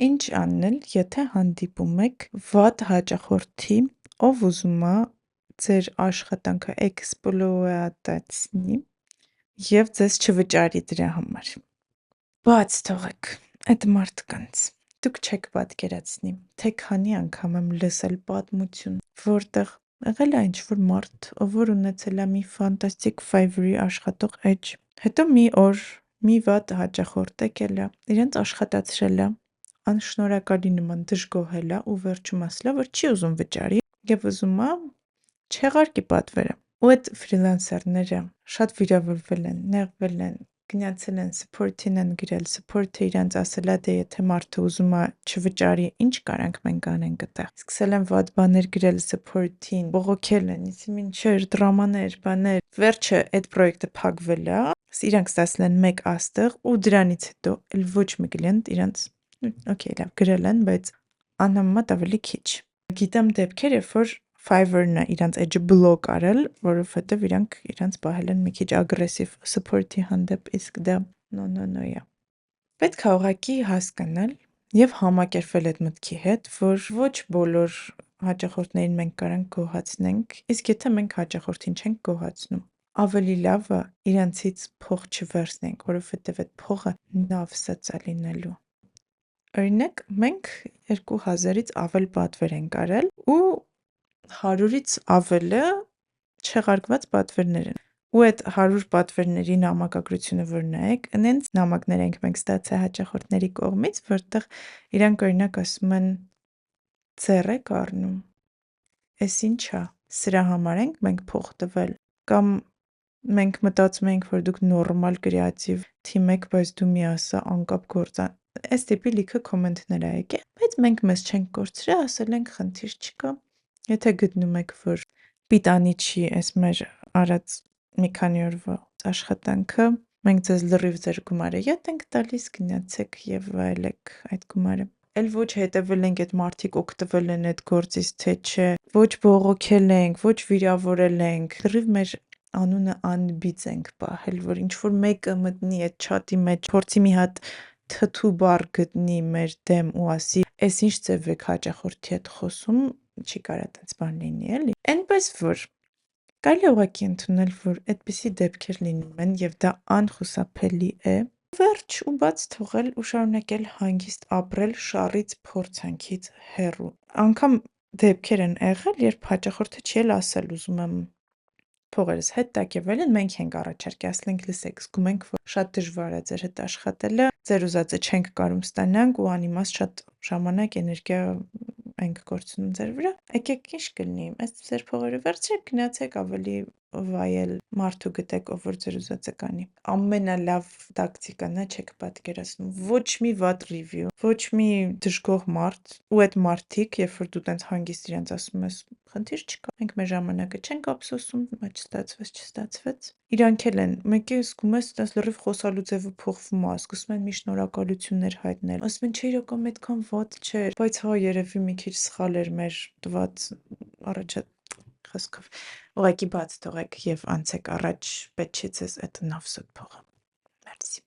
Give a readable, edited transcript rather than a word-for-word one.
Ինչ անել, եթե հանդիպում եք վատ հաճախորդի, ով ուզում է ձեր աշխատանքը էքսպլուատացնի եւ ձեզ չվճարի դրա համար։ Բաց թողեք այդ մարդկանց։ Դուք չեք պատկերացնի, թե քանի անգամ եմ լսել պատմություն, որտեղ եղել է ինչ-որ մարդ, ով որ ունեցել է մի ֆանտաստիկ Fiverr-ի աշխատող էջ, հետո մի օր մի վատ հաճախորդ եկել է, իրենց աշխատացրել է, անշնորհակալի նման դժգոհել է ու վերջում ասել է, որ չի ուզում վճարի եւ ուզում է չեղարկի պատվերը։ Ու այդ ֆրիլանսերները շատ վիրավորվել են, նեղվել են, գնացել են support-ին են գրել, support-ը իրանց ասել է, դե եթե մարդը ուզում է չվճարի, ինչ կարանք մենք անենք այդտեղ։ Սկսել են վատ բաներ գրել support-ին, բողոքել են, իսի մինչեր, դրամաներ, բաներ։ Վերջը այդ պրոյեկտը փակվել է, իրանք ստացել են մեկ աստղ ու դրանից հետո էլ ոչ մի կլիենտ իրանց օքեյ, լավ, գրել են, բայց անհամեմատ ավելի քիչ։ Գիտեմ դեպքեր, երբ որ Fiverr-ն է իրանց edge բլոկ արել, որովհետև իրանք իրանց պահել են մի քիչ ագրեսիվ support-ի հանդեպ, իսկ դա no է։ Պետք է ուղղակի հասկանալ եւ համակերպվել այդ մտքի հետ, որ ոչ բոլոր հաճախորդներին մենք կարանք գոհացնենք, իսկ եթե մենք հաճախորդին չենք գոհացնում, ավելի լավը իրանցից փող չվերցնենք, որովհետև այդ փողը նավսած է լինելու։ Օրինակ, մենք 2000-ից ավել պատվեր ենք արել ու 100-ից ավելը չեղարկված պատվերներ են։ Ու այդ 100 պատվերների նամակագրությունը որ նայեք, նենց նամակներ ենք մենք ստացել հաճախորդների կողմից, որտեղ իրանք օրինակ ասում են ձեռ եք առնում։ Էս ինչ է։ Սրա համար ենք մենք փող տվել կամ մենք մտածում ենք, որ դուք նորմալ կրեատիվ թիմ եք, բայց դու մի ասա անկապ գործան։ Այս տիպի լիքը կոմենտներ ա եկել, բայց մենք մեզ չենք կորցրել, ասել ենք խնդիր չկա։ Եթե գտնում եք, որ պիտանի չի այս մեր արած մի քանի օրվա աշխատանքը, մենք ձեզ լրիվ ձեր գումարը յոթ ենք տալիս, գնացեք եւ վայելեք այդ գումարը։ Էլ ոչ հետևել ենք այդ մարդիկ օգտվել են այդ գործից, թե չէ, ոչ բողոքել ենք, ոչ վիրավորել ենք, լրիվ մեր անունը անբիծ ենք պահել, որ ինչ որ մեկը մտնի այդ չաթի մեջ, փորձի մի հատ թթու բառ գտնի մեր դեմ ու ասի, «Էս ինչ ձև եք հաճախորդի հետ խոսում», չի կարա այդպես բան լինի, էլի։ Էնպես որ կարելի է ուղղակի ընդունել, որ այդպիսի դեպքեր լինում են եւ դա անխուսափելի է։ Վերջ ու բաց թողել ու շարունակել հանգիստ ապրել շառից փորձանքից հեռու։ Անկամ դեպքեր են եղել, երբ հաճախորդը չի էլ ասել ուզում եմ փողերս հետ տակ եւ այլն, մենք ենք առաջարկի, ասենք լսեք, զգում ենք, որ շատ դժվար է ձեր հետ աշխատելը, ձեր ուզածը չենք կարում ստանանք ու անիմաստ շատ ժամանակ, էներգիա ենք կորցնում ձեր վրա։ Եկեք ինչ կլինի, այս ձեր փողերը վերցրեք, գնացեք ավելի վայել մարդու գտեք, ով որ ձեր ուզածը կանի։ Ամենալավ տակտիկան է, չեք պատկերացնում։ Ոչ մի վատ review, ոչ մի դժգոհ մարդ, ու այդ մարդիկ, երբ որ դու տենց հանգիստ իրենց ասում ես, խնդիր չկա, մենք մեր ժամանակը չենք ափսոսում, չստացվեց։ Իրանք էլ են, մեկի զգում ես, տես լրիվ խոսալու ձևը փոխվում է, սկսում են մի շնորհակալություններ հայտնել։ Ասում են, չէ, իրական այդքան վատ չէր, բայց հա երևի մի քիչ սխալ էր մեր տված առաջ խոսքով։ Ուղղակի բաց թողեք եւ անցեք առաջ, պետք չի ձեզ այդ նավսոտ փողը։ Մերսի։